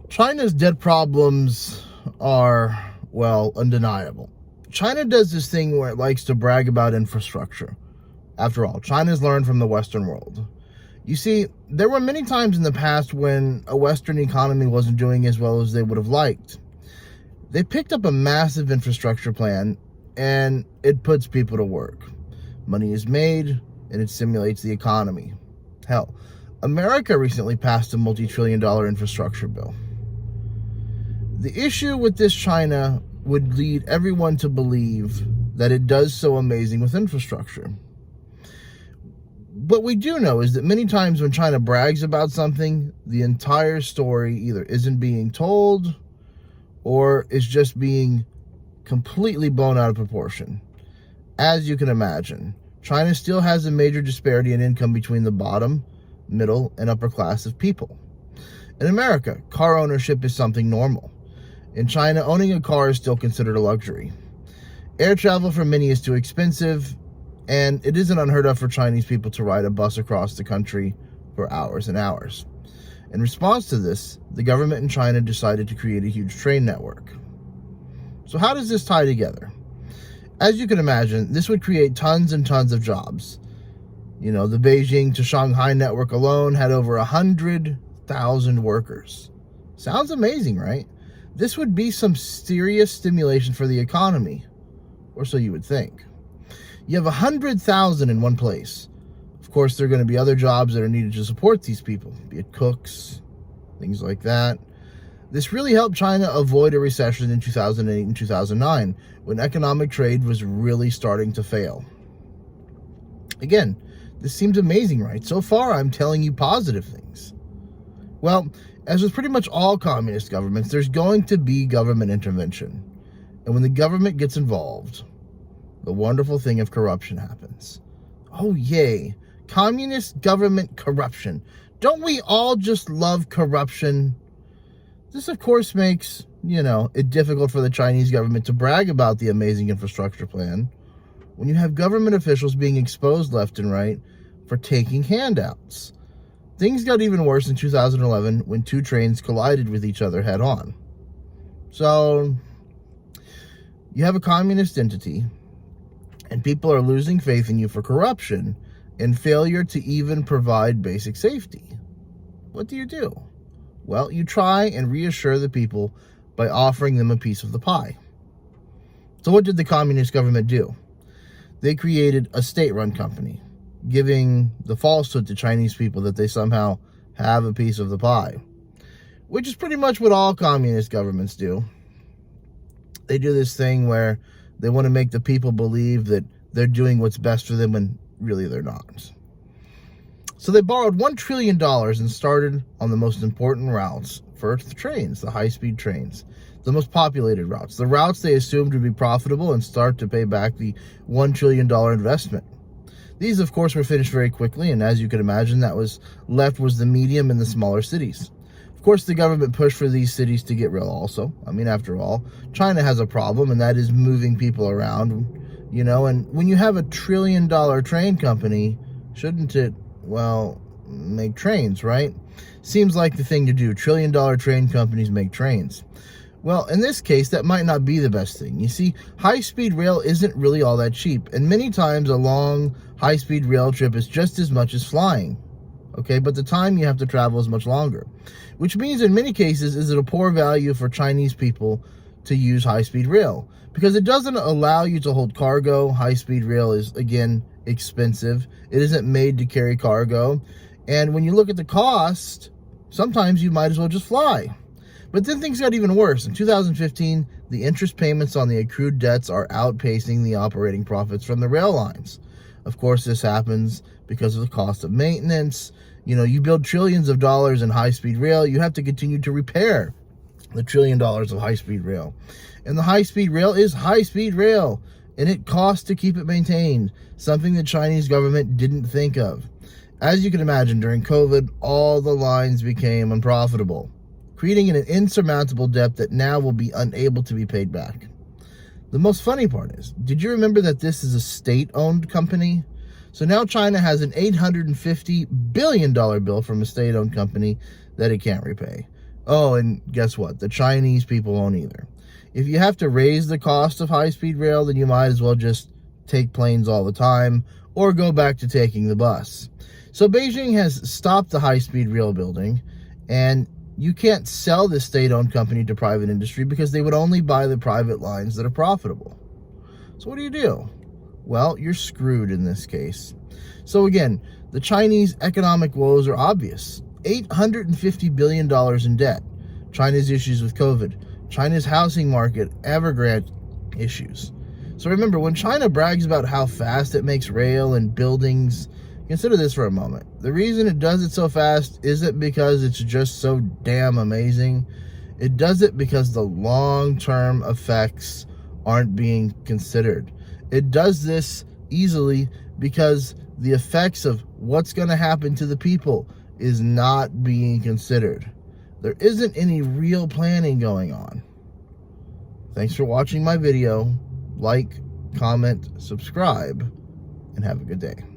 China's debt problems are, well, undeniable. China does this thing where it likes to brag about infrastructure. After all, China's learned from the Western world. You see, there were many times in the past when a Western economy wasn't doing as well as they would have liked. They picked up a massive infrastructure plan, and it puts people to work. Money is made, and it stimulates the economy. Hell, America recently passed a multi-trillion-dollar infrastructure bill. The issue with this China would lead everyone to believe that it does so amazing with infrastructure. What we do know is that many times when China brags about something, the entire story either isn't being told or is just being completely blown out of proportion. As you can imagine, China still has a major disparity in income between the bottom, middle, and upper class of people. In America, car ownership is something normal. In China, owning a car is still considered a luxury. Air travel for many is too expensive, and it isn't unheard of for Chinese people to ride a bus across the country for hours and hours. In response to this, the government in China decided to create a huge train network. So how does this tie together? As you can imagine, this would create tons and tons of jobs. You know, the Beijing to Shanghai network alone had over 100,000 workers. Sounds amazing, right? This would be some serious stimulation for the economy, or so you would think. You have 100,000 in one place. Of course, there are going to be other jobs that are needed to support these people, be it cooks, things like that. This really helped China avoid a recession in 2008 and 2009, when economic trade was really starting to fail. Again, this seems amazing, right? So far, I'm telling you positive things. Well, as with pretty much all communist governments, there's going to be government intervention. And when the government gets involved, the wonderful thing of corruption happens. Oh, yay. Communist government corruption. Don't we all just love corruption? This, of course, makes, it difficult for the Chinese government to brag about the amazing infrastructure plan when you have government officials being exposed left and right for taking handouts. Things got even worse in 2011 when two trains collided with each other head on. So, you have a communist entity, and people are losing faith in you for corruption and failure to even provide basic safety. What do? Well, you try and reassure the people by offering them a piece of the pie. So what did the communist government do? They created a state-run company, giving the falsehood to Chinese people that they somehow have a piece of the pie, which is pretty much what all communist governments do. They do this thing where they want to make the people believe that they're doing what's best for them when really they're not. So they borrowed $1 trillion and started on the most important routes for the trains, the high-speed trains, the most populated routes, the routes they assumed would be profitable and start to pay back the $1 trillion investment. These, of course, were finished very quickly, and as you can imagine, that was left was the medium and the smaller cities. Of course, the government pushed for these cities to get real also. I mean, after all, China has a problem, and that is moving people around, and when you have $1 trillion train company, shouldn't it, make trains, right? Seems like the thing to do. $1 trillion train companies make trains. Well, in this case, that might not be the best thing. You see, high-speed rail isn't really all that cheap, and many times a long high-speed rail trip is just as much as flying. Okay, but the time you have to travel is much longer, which means in many cases is it a poor value for Chinese people to use high-speed rail because it doesn't allow you to hold cargo. High-speed rail is, again, expensive. It isn't made to carry cargo, and when you look at the cost, sometimes you might as well just fly. But then things got even worse. In 2015, the interest payments on the accrued debts are outpacing the operating profits from the rail lines. Of course, this happens because of the cost of maintenance. You build trillions of dollars in high-speed rail, you have to continue to repair the $1 trillion of high-speed rail. And the high-speed rail is high-speed rail, and it costs to keep it maintained, something the Chinese government didn't think of. As you can imagine, during COVID, all the lines became unprofitable, creating an insurmountable debt that now will be unable to be paid back. The most funny part is, did you remember that this is a state-owned company? So now China has an $850 billion bill from a state-owned company that it can't repay. Oh, and guess what? The Chinese people won't either. If you have to raise the cost of high-speed rail, then you might as well just take planes all the time or go back to taking the bus. So Beijing has stopped the high-speed rail building, and you can't sell this state-owned company to private industry because they would only buy the private lines that are profitable. So what do? Well, you're screwed in this case. So again, the Chinese economic woes are obvious. $850 billion in debt. China's issues with COVID. China's housing market, Evergrande issues. So remember, when China brags about how fast it makes rail and buildings, consider this for a moment. The reason it does it so fast isn't because it's just so damn amazing. It does it because the long-term effects aren't being considered. It does this easily because the effects of what's going to happen to the people is not being considered. There isn't any real planning going on. Thanks for watching my video. Like, comment, subscribe, and have a good day.